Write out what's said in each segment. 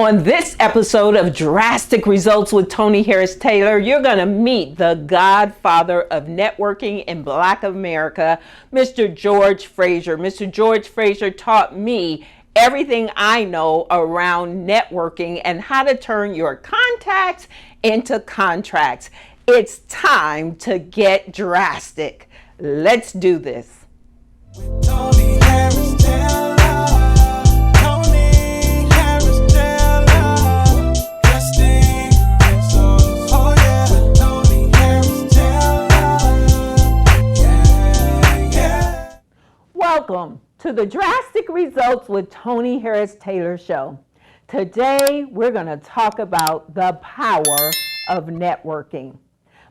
On this episode of Drastic Results with Toni Harris Taylor, you're going to meet the Godfather of Networking in Black America, Mr. George Fraser. Mr. George Fraser taught me everything I know around networking and how to turn your contacts into contracts. It's time to get drastic. Let's do this. Toni Harris Taylor. Welcome to the Drastic Results with Toni Harris Taylor show. Today, we're going to talk about the power of networking.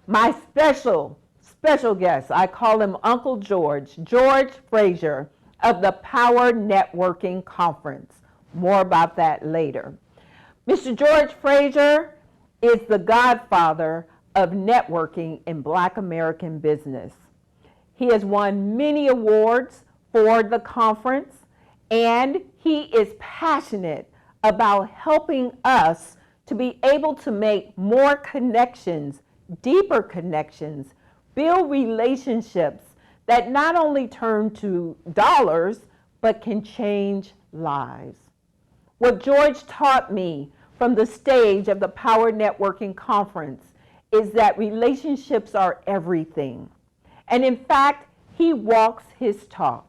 My special guest, I call him Uncle George Fraser of the Power Networking Conference. More about that later. Mr. George Fraser is the godfather of networking in Black American business. He has won many awards for the conference, and he is passionate about helping us to be able to make more connections, deeper connections, build relationships that not only turn to dollars, but can change lives. What George taught me from the stage of the Power Networking Conference is that relationships are everything. And in fact, he walks his talk.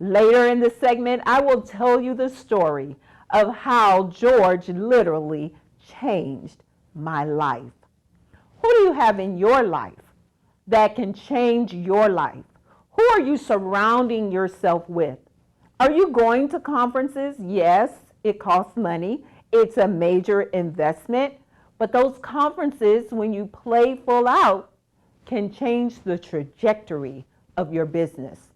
Later in the segment, I will tell you the story of how George literally changed my life. Who do you have in your life that can change your life? Who are you surrounding yourself with? Are you going to conferences? Yes, it costs money. It's a major investment. But those conferences, when you play full out, can change the trajectory of your business.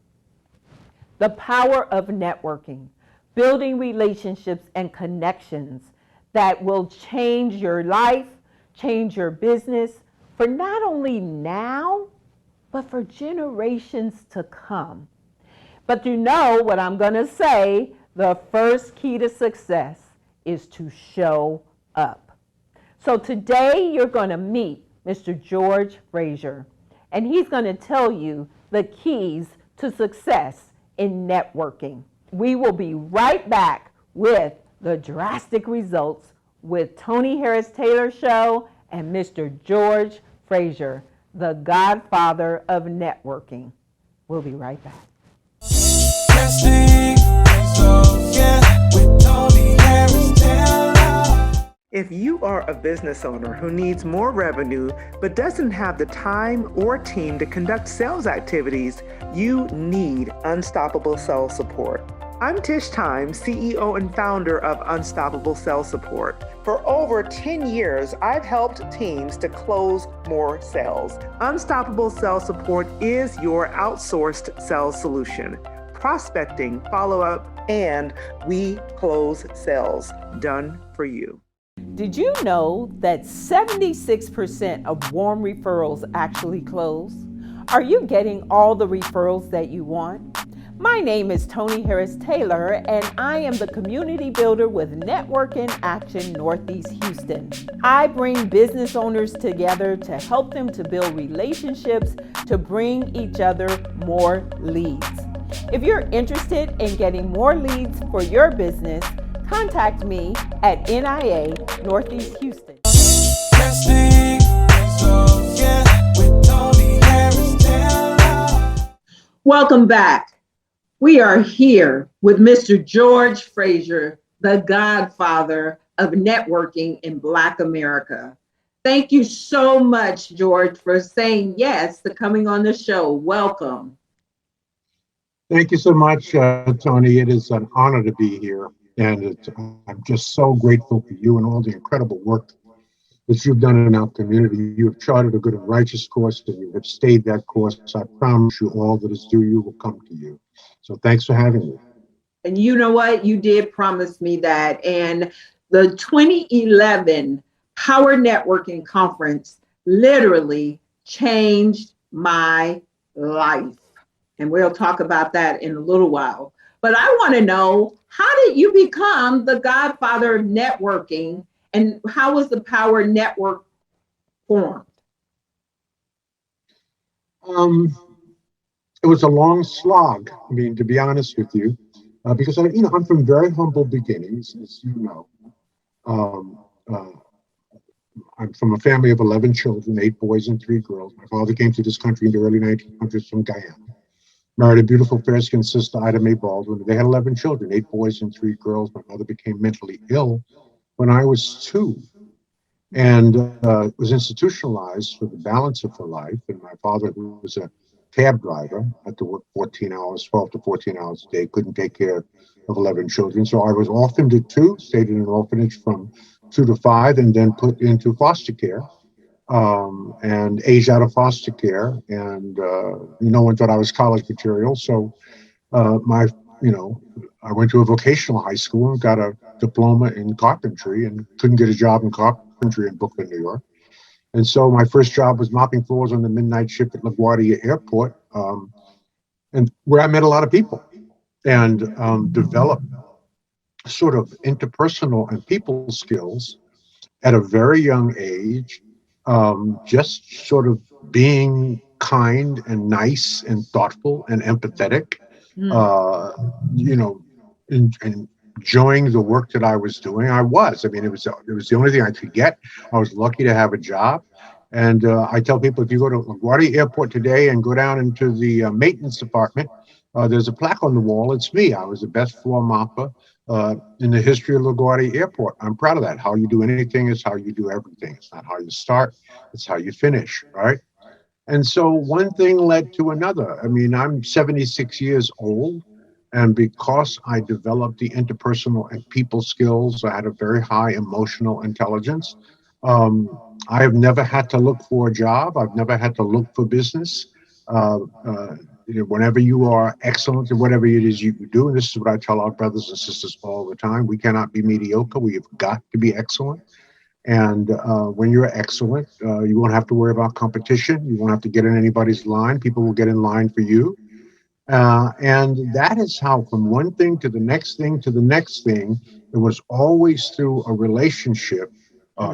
The power of networking, building relationships and connections that will change your life, change your business for not only now, but for generations to come. But you know what I'm going to say, the first key to success is to show up. So today you're going to meet Mr. George Fraser, and he's going to tell you the keys to success in networking. We will be right back with the Drastic Results with Toni Harris Taylor show and Mr. George Fraser, the Godfather of Networking. We'll be right back. Drastic Results, yeah, with Toni Harris Taylor. If you are a business owner who needs more revenue but doesn't have the time or team to conduct sales activities, you need Unstoppable Sales Support. I'm Tish Time, CEO and founder of Unstoppable Sales Support. For over 10 years, I've helped teams to close more sales. Unstoppable Sales Support is your outsourced sales solution. Prospecting, follow-up, and we close sales. Done for you. Did you know that 76% of warm referrals actually close? Are you getting all the referrals that you want? My name is Toni Harris Taylor, and I am the community builder with Network in Action Northeast Houston. I bring business owners together to help them to build relationships to bring each other more leads. If you're interested in getting more leads for your business, contact me at NIA Northeast Houston. Welcome back. We are here with Mr. George Fraser, the Godfather of Networking in Black America. Thank you so much, George, for saying yes to coming on the show. Welcome. Thank you so much, Toni. It is an honor to be here. And I'm just so grateful for you and all the incredible work that you've done in our community. You have charted a good and righteous course, and you have stayed that course. I promise you all that is due you will come to you. So thanks for having me. And you know what? You did promise me that. And the 2011 Power Networking Conference literally changed my life. And we'll talk about that in a little while. But I want to know, how did you become the godfather of networking, and how was the Power Network formed? Um, it was a long slog. I mean, to be honest with you, because I'm from very humble beginnings, as you know. Um, uh, I'm from a family of 11 children, 8 boys and 3 girls. My father came to this country in the early 1900s from Guyana. Married a beautiful fair-skinned sister, Ida Mae Baldwin. They had 11 children, 8 boys and 3 girls. My mother became mentally ill when I was 2, and was institutionalized for the balance of her life. And my father, who was a cab driver, had to work 14 hours, 12 to 14 hours a day, couldn't take care of 11 children. So I was orphaned at 2, stayed in an orphanage from 2 to 5, and then put into foster care, and aged out of foster care. And no one thought I was college material. So my, you know, I went to a vocational high school and got a diploma in carpentry and couldn't get a job in carpentry in Brooklyn, New York. And so my first job was mopping floors on the midnight shift at LaGuardia Airport, and where I met a lot of people and developed sort of interpersonal and people skills at a very young age, just sort of being kind and nice and thoughtful and empathetic, uh, you know, and enjoying the work that I was doing. I mean, it was the only thing I could get. I was lucky to have a job. And I tell people, if you go to LaGuardia Airport today and go down into the maintenance department, there's a plaque on the wall. It's me. I was the best floor mopper in the history of LaGuardia Airport. I'm proud of that. How you do anything is how you do everything. It's not how you start, it's how you finish, right? And so one thing led to another. I mean, I'm 76 years old, and because I developed the interpersonal and people skills, I had a very high emotional intelligence. Um, I have never had to look for a job. I've never had to look for business. Uh, uh, Whenever you are excellent in whatever it is you do, and this is what I tell our brothers and sisters all the time, we cannot be mediocre. We have got to be excellent. And when you're excellent, you won't have to worry about competition. You won't have to get in anybody's line. People will get in line for you. And that is how, from one thing to the next thing to the next thing, it was always through a relationship,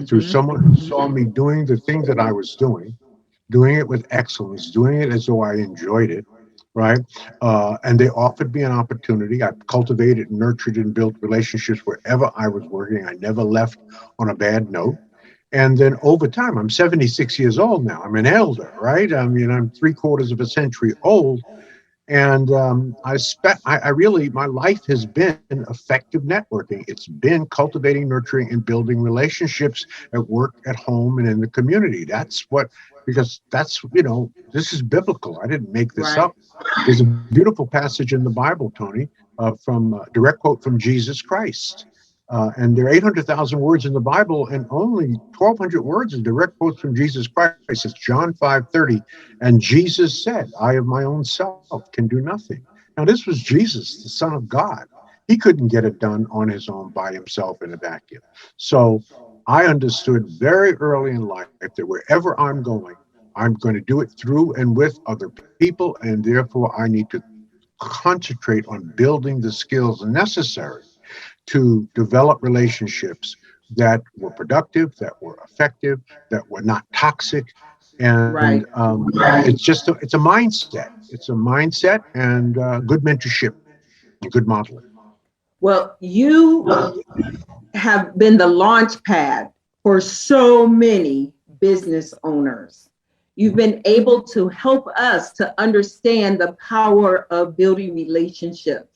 through someone who saw me doing the thing that I was doing it with excellence, doing it as though I enjoyed it, right? And they offered me an opportunity. I cultivated, nurtured, and built relationships wherever I was working. I never left on a bad note. And then over time, I'm 76 years old now. I'm an elder, right? I mean, I'm 3/4 of a century old. And I really, my life has been effective networking. It's been cultivating, nurturing, and building relationships at work, at home, and in the community. Because that's, this is biblical. I didn't make this Right. up. There's a beautiful passage in the Bible, Tony, from direct quote from Jesus Christ. And there are 800,000 words in the Bible, and only 1,200 words is direct quotes from Jesus Christ. It's John 5:30. And Jesus said, I of my own self can do nothing. Now, this was Jesus, the Son of God. He couldn't get it done on his own by himself in a vacuum. So I understood very early in life that wherever I'm going to do it through and with other people. And therefore, I need to concentrate on building the skills necessary to develop relationships that were productive, that were effective, that were not toxic. And Right. it's a mindset. It's a mindset and good mentorship and good modeling. Well, you have been the launch pad for so many business owners. You've been able to help us to understand the power of building relationships.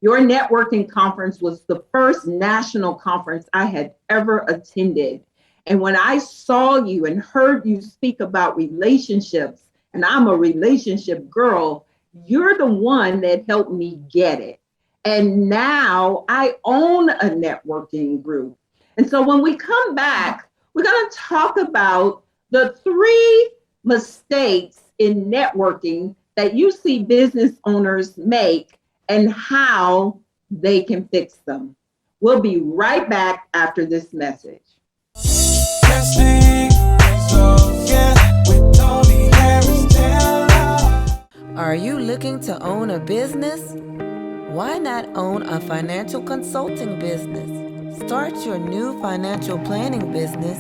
Your networking conference was the first national conference I had ever attended. And when I saw you and heard you speak about relationships, and I'm a relationship girl, you're the one that helped me get it. And now I own a networking group. And so when we come back, we're going to talk about the 3 mistakes in networking that you see business owners make and how they can fix them. We'll be right back after this message. Drastic Results, yeah, with Toni Harris Taylor. Are you looking to own a business? Why not own a financial consulting business? Start your new financial planning business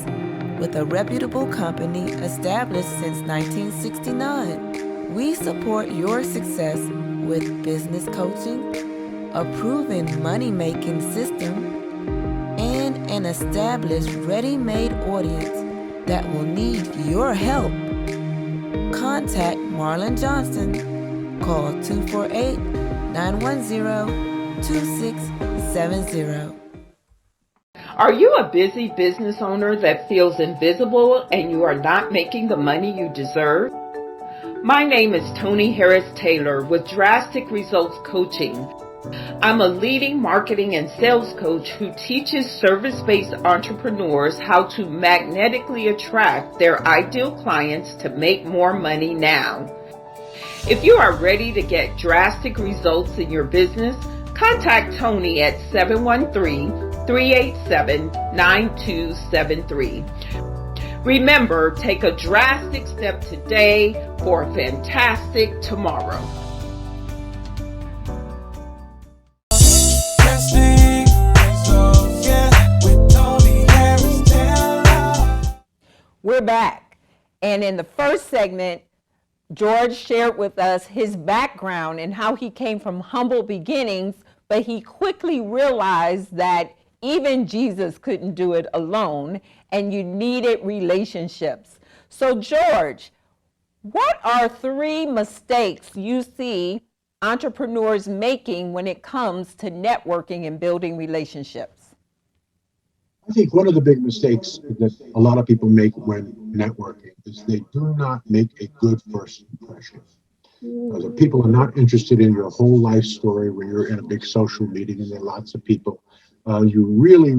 with a reputable company established since 1969. We support your success with business coaching, a proven money making system, and an established ready made audience that will need your help. Contact Marlon Johnson. Call 248 910 2670. Are you a busy business owner that feels invisible and you are not making the money you deserve? My name is Toni Harris Taylor with Drastic Results Coaching. I'm a leading marketing and sales coach who teaches service-based entrepreneurs how to magnetically attract their ideal clients to make more money now. If you are ready to get drastic results in your business, contact Toni at 713-387-9273. Remember, take a drastic step today for a fantastic tomorrow. Drastic Results, yeah, with Toni Harris Taylor. We're back. And in the first segment, George shared with us his background and how he came from humble beginnings, but he quickly realized that even Jesus couldn't do it alone, and you needed relationships. So, George, what are 3 mistakes you see entrepreneurs making when it comes to networking and building relationships? I think one of the big mistakes that a lot of people make when networking is they do not make a good first impression. The people are not interested in your whole life story when you're in a big social meeting and there are lots of people. You really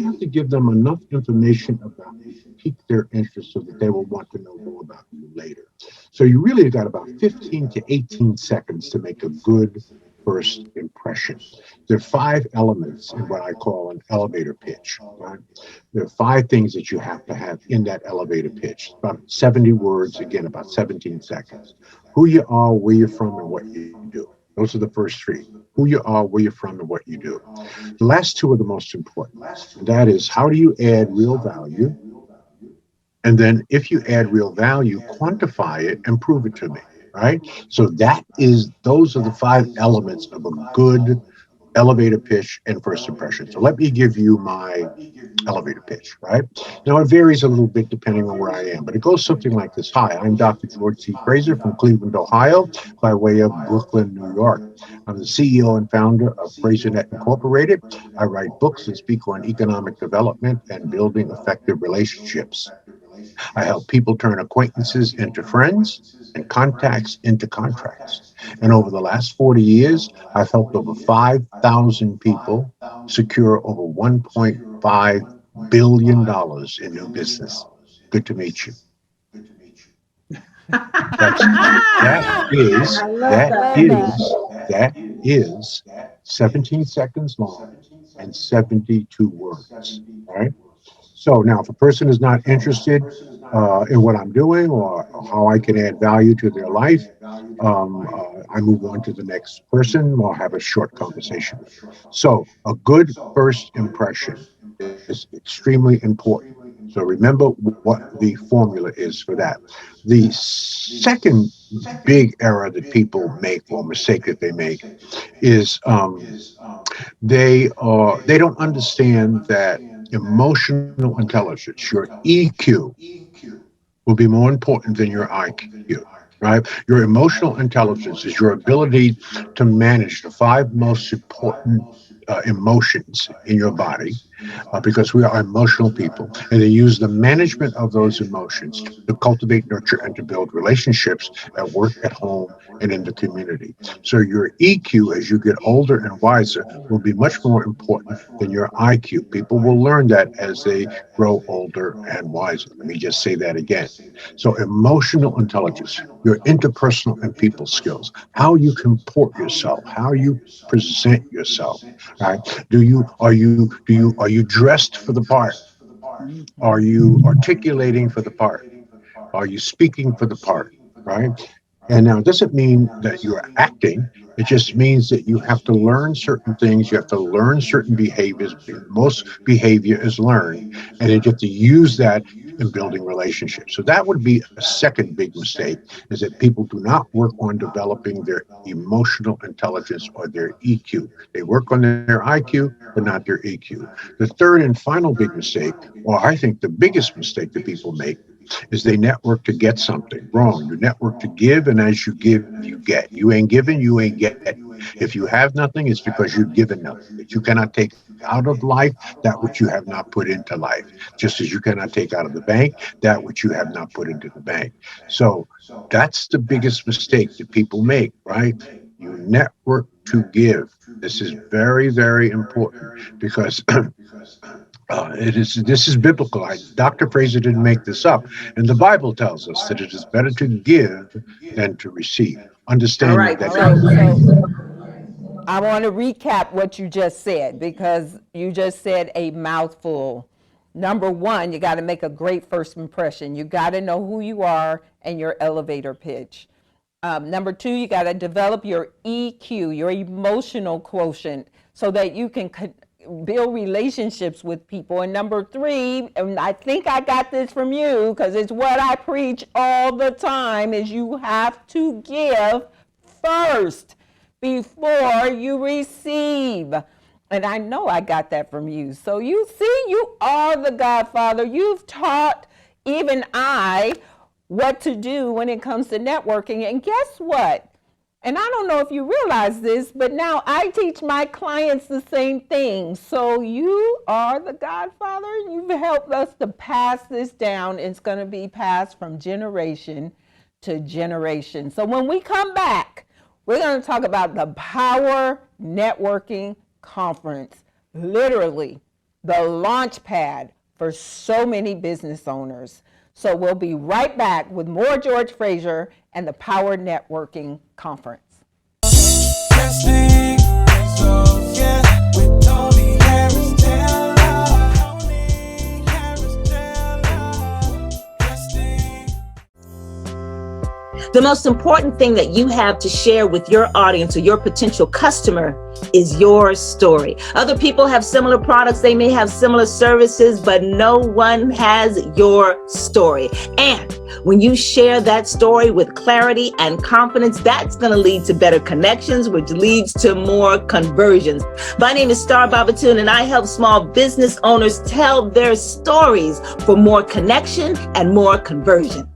have to give them enough information about you to pique their interest so that they will want to know more about you later. So you really got about 15 to 18 seconds to make a good first impression. There are 5 elements in what I call an elevator pitch. Right? There are 5 things that you have to have in that elevator pitch. About 70 words, again, about 17 seconds. Who you are, where you're from, and what you do. Those are the first 3. Who you are, where you're from, and what you do. The last 2 are the most important. And that is, how do you add real value? And then if you add real value, quantify it and prove it to me, right? So those are the 5 elements of a good elevator pitch and first impression. So let me give you my elevator pitch, right? Now it varies a little bit depending on where I am, but it goes something like this. Hi, I'm Dr. George C. Fraser from Cleveland, Ohio, by way of Brooklyn, New York. I'm the CEO and founder of Fraser Incorporated. I write books and speak on economic development and building effective relationships. I help people turn acquaintances into friends and contacts into contracts. And over the last 40 years, I've helped over 5,000 people secure over $1.5 billion in new business. Good to meet you. That is 17 seconds long and 72 words. All right. So now, if a person is not interested in what I'm doing or how I can add value to their life, I move on to the next person or have a short conversation. So a good first impression is extremely important. So remember what the formula is for that. The second big error that people make or mistake that they make is they don't understand that emotional intelligence, your EQ, will be more important than your IQ, right? Your emotional intelligence is your ability to manage the 5 most important emotions in your body, because we are emotional people, and they use the management of those emotions to cultivate, nurture, and to build relationships at work, at home, and in the community. So your EQ, as you get older and wiser, will be much more important than your IQ. People will learn that as they grow older and wiser. Let me just say that again. So emotional intelligence, your interpersonal and people skills, how you comport yourself, how you present yourself, right? Are you dressed for the part? Are you articulating for the part? Are you speaking for the part? Right? And now it doesn't mean that you're acting. It just means that you have to learn certain things. You have to learn certain behaviors. Most behavior is learned, and you have to use that in building relationships. So that would be a second big mistake, is that people do not work on developing their emotional intelligence or their EQ. They work on their IQ, but not their EQ. The third and final big mistake, or I think the biggest mistake that people make, is they network to get something. Wrong. You network to give, and as you give, you get. You ain't giving, you ain't getting. If you have nothing, it's because you've given nothing. But you cannot take out of life that which you have not put into life, just as you cannot take out of the bank that which you have not put into the bank. So that's the biggest mistake that people make, right? You network to give. This is very, very important because this is biblical. Dr. Fraser didn't make this up, and the Bible tells us that it is better to give than to receive. All Understanding right, that. so I want to recap what you just said because you just said a mouthful. Number one, you got to make a great first impression. You got to know who you are and your elevator pitch. Number two, you got to develop your EQ, your emotional quotient, so that you can build relationships with people. And number three, and I think I got this from you because it's what I preach all the time, is you have to give first before you receive. And I know I got that from you. So you see, you are the Godfather. You've taught even I what to do when it comes to networking. And guess what? And I don't know if you realize this, but now I teach my clients the same thing. So you are the Godfather. You've helped us to pass this down. It's going to be passed from generation to generation. So when we come back, we're going to talk about the Power Networking Conference, literally the launch pad for so many business owners. So we'll be right back with more George Fraser and the Power Networking Conference. Drastic Results, yeah, with Toni Harris Taylor. Toni Harris Taylor. Drastic. The most important thing that you have to share with your audience or your potential customer is your story. Other people have similar products, they may have similar services, but no one has your story. And when you share that story with clarity and confidence, that's going to lead to better connections, which leads to more conversions. My name is Star Babatune, and I help small business owners tell their stories for more connection and more conversion.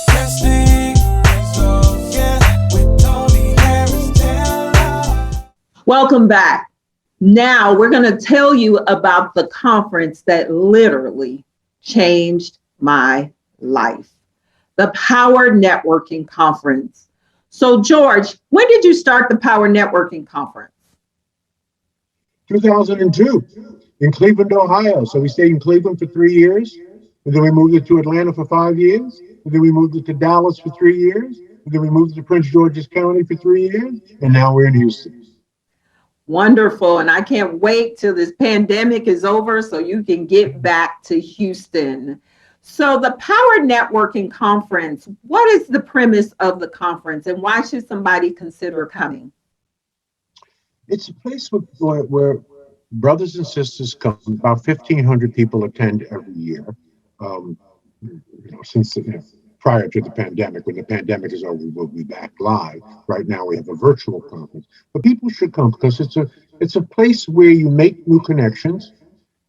Drastic Results, yeah, with Toni Harris Taylor. Welcome back. Now we're going to tell you about the conference that literally changed my life, the Power Networking Conference. So George, when did you start the Power Networking Conference? 2002 in Cleveland, Ohio. So we stayed in Cleveland for 3 years, and then we moved it to Atlanta for 5 years, and then we moved it to Dallas for 3 years, and then we moved it to Prince George's County for 3 years, and now we're in Houston. Wonderful. And I can't wait till this pandemic is over so you can get back to Houston. So the Power Networking Conference, what is the premise of the conference and why should somebody consider coming? It's a place where brothers and sisters come. About 1,500 people attend every year. Since prior to the pandemic. When the pandemic is over, we'll be back live. Right now, we have a virtual conference, but people should come because it's a place where you make new connections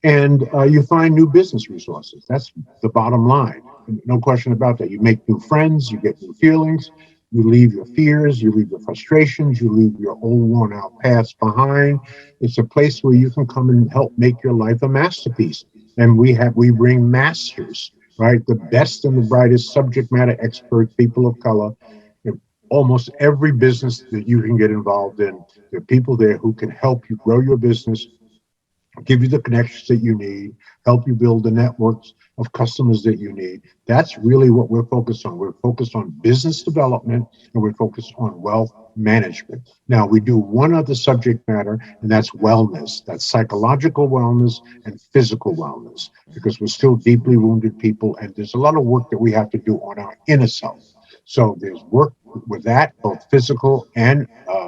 and you find new business resources. That's the bottom line. No question about that. You make new friends, you get new feelings. You leave your fears, you leave your frustrations, you leave your old worn out paths behind. It's a place where you can come and help make your life a masterpiece. And we bring masters, right? The best and the brightest subject matter experts, people of color. Almost every business that you can get involved in, there are people there who can help you grow your business, give you the connections that you need, help you build the networks of customers that you need. That's really what we're focused on. We're focused on business development and we're focused on wealth management. Now, we do one other subject matter, and that's wellness. That's psychological wellness and physical wellness, because we're still deeply wounded people, and there's a lot of work that we have to do on our inner self. So there's work with that, both physical and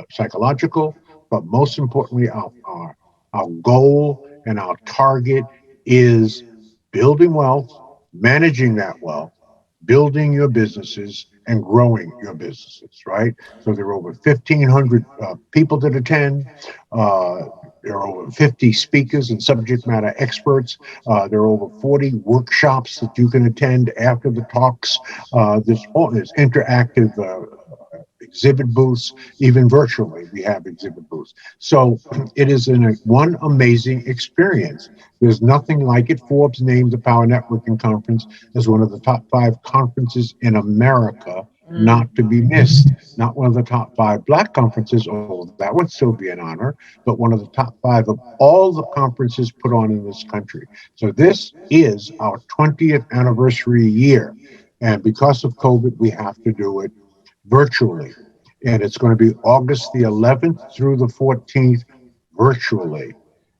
psychological, but most importantly, our goal and our target is building wealth, managing that wealth, building your businesses, and growing your businesses, right? So there are over 1,500 people that attend. There are over 50 speakers and subject matter experts. There are over 40 workshops that you can attend after the talks. There's interactive exhibit booths, even virtually we have exhibit booths. So it is one amazing experience. There's nothing like it. Forbes named the Power Networking Conference as one of the top 5 conferences in America not to be missed. Not one of the top 5 Black conferences, although that would still be an honor, but one of the top 5 of all the conferences put on in this country. So this is our 20th anniversary year. And because of COVID, we have to do it virtually. And it's going to be August the 11th through the 14th virtually.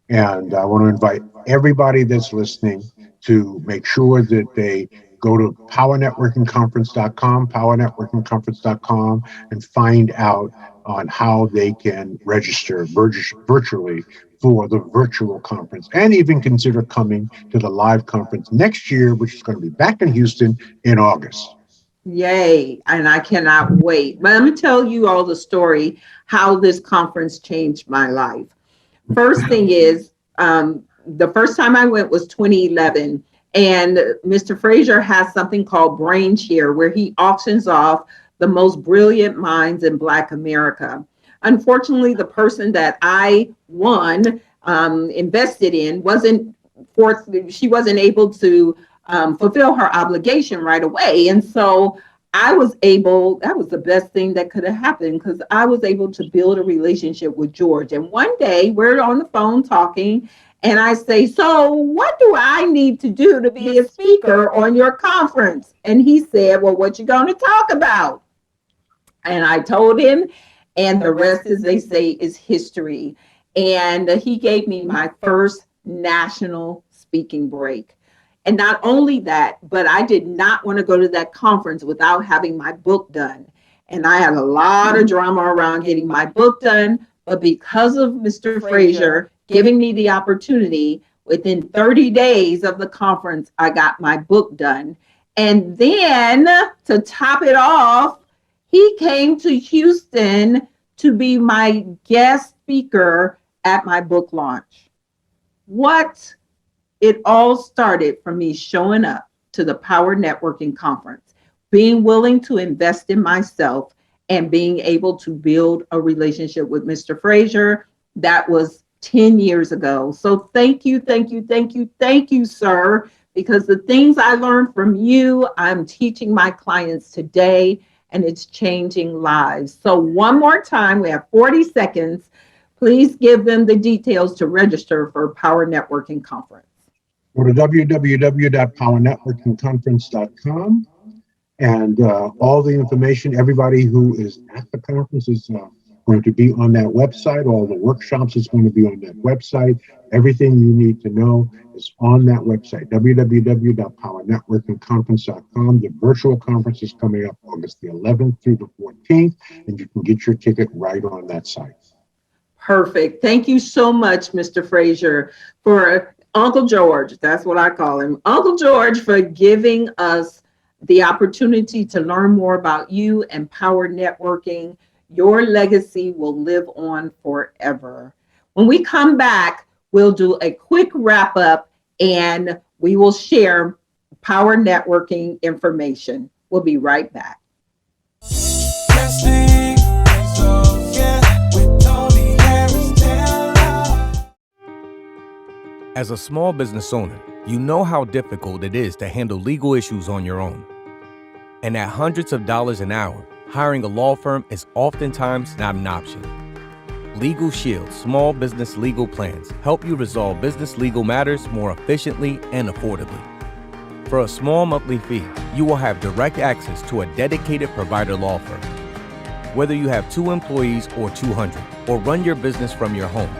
And I want to invite everybody that's listening to make sure that they go to powernetworkingconference.com, and find out on how they can register virtually for the virtual conference, and even consider coming to the live conference next year, which is going to be back in Houston in August. Yay, and I cannot wait. But let me tell you all the story, how this conference changed my life. First thing is, the first time I went was 2011, and Mr. Fraser has something called Brain Share, where he auctions off the most brilliant minds in Black America. Unfortunately, the person that I invested in, she wasn't able to fulfill her obligation right away. And so that was the best thing that could have happened, because I was able to build a relationship with George. And one day we're on the phone talking, and I say, so what do I need to do to be a speaker on your conference? And he said, well, what you going to talk about? And I told him, and the rest, as they say, is history. And he gave me my first national speaking break. And not only that, but I did not want to go to that conference without having my book done. And I had a lot of drama around getting my book done. But because of Mr. Fraser giving me the opportunity, within 30 days of the conference, I got my book done. And then to top it off, he came to Houston to be my guest speaker at my book launch. It all started from me showing up to the Power Networking Conference, being willing to invest in myself, and being able to build a relationship with Mr. Fraser. That was 10 years ago. So thank you, sir, because the things I learned from you, I'm teaching my clients today, and it's changing lives. So one more time, we have 40 seconds. Please give them the details to register for Power Networking Conference. Go to www.powernetworkingconference.com, and all the information, everybody who is at the conference is going to be on that website. All the workshops is going to be on that website. Everything you need to know is on that website, www.powernetworkingconference.com. The virtual conference is coming up August the 11th through the 14th, and you can get your ticket right on that site. Perfect. Thank you so much, Mr. Fraser, for Uncle George, that's what I call him, Uncle George, for giving us the opportunity to learn more about you and Power Networking. Your legacy will live on forever. When we come back, we'll do a quick wrap up, and we will share Power Networking information. We'll be right back. Drastic Results, yeah, with Toni Harris Taylor. As a small business owner, you know how difficult it is to handle legal issues on your own. And at hundreds of dollars an hour, hiring a law firm is oftentimes not an option. Legal Shield Small Business Legal Plans help you resolve business legal matters more efficiently and affordably. For a small monthly fee, you will have direct access to a dedicated provider law firm. Whether you have 2 employees or 200, or run your business from your home,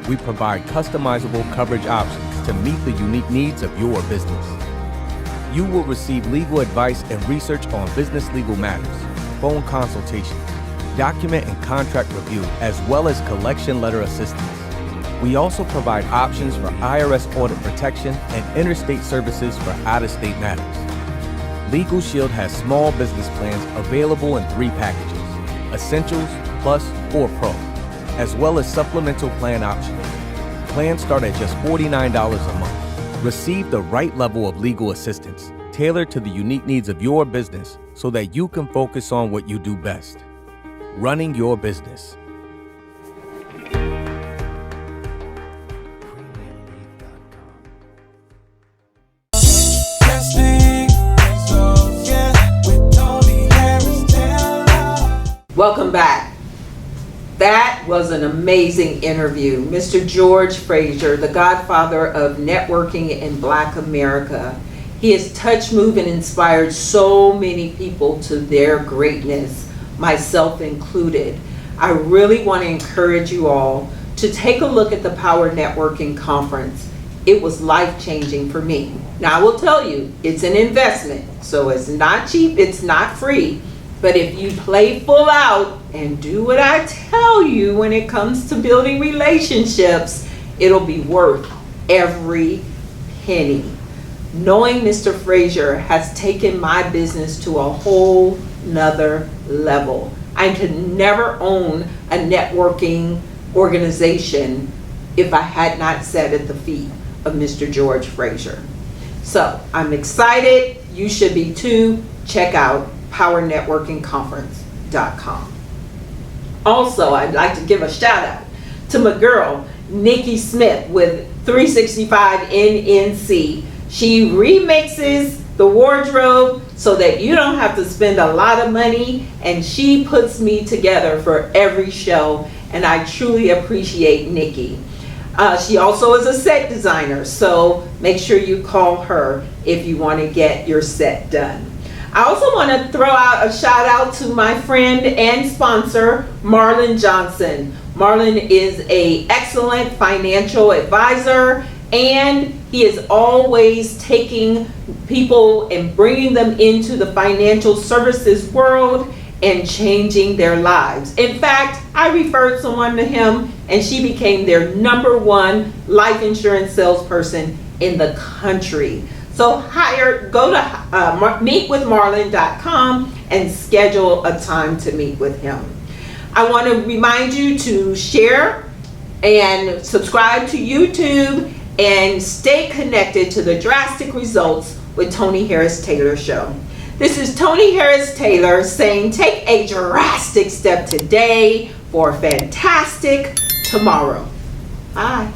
we provide customizable coverage options to meet the unique needs of your business. You will receive legal advice and research on business legal matters, phone consultations, document and contract review, as well as collection letter assistance. We also provide options for IRS audit protection and interstate services for out-of-state matters. Legal Shield has small business plans available in 3 packages: Essentials, Plus, or Pro, as well as supplemental plan options. Plans start at just $49 a month. Receive the right level of legal assistance, tailored to the unique needs of your business so that you can focus on what you do best: running your business. Drastic Results, yeah, with Toni Harris Taylor. Welcome back. That was an amazing interview. Mr. George Fraser, the godfather of networking in Black America. He has touched, moved, and inspired so many people to their greatness, myself included. I really want to encourage you all to take a look at the Power Networking Conference. It was life-changing for me. Now I will tell you, it's an investment, so it's not cheap, it's not free. But if you play full out and do what I tell you when it comes to building relationships, it'll be worth every penny. Knowing Mr. Fraser has taken my business to a whole nother level. I could never own a networking organization if I had not sat at the feet of Mr. George Fraser. So I'm excited. You should be too. Check out powernetworkingconference.com. Also, I'd like to give a shout out to my girl, Nikki Smith with 365 NNC. She remixes the wardrobe so that you don't have to spend a lot of money, and she puts me together for every show, and I truly appreciate Nikki. She also is a set designer, so make sure you call her if you want to get your set done. I also want to throw out a shout out to my friend and sponsor, Marlon Johnson. Marlon is an excellent financial advisor, and he is always taking people and bringing them into the financial services world and changing their lives. In fact, I referred someone to him, and she became their #1 life insurance salesperson in the country. So go to meetwithmarlon.com and schedule a time to meet with him. I want to remind you to share and subscribe to YouTube and stay connected to the Drastic Results with Toni Harris Taylor show. This is Toni Harris Taylor saying, take a drastic step today for a fantastic tomorrow. Bye.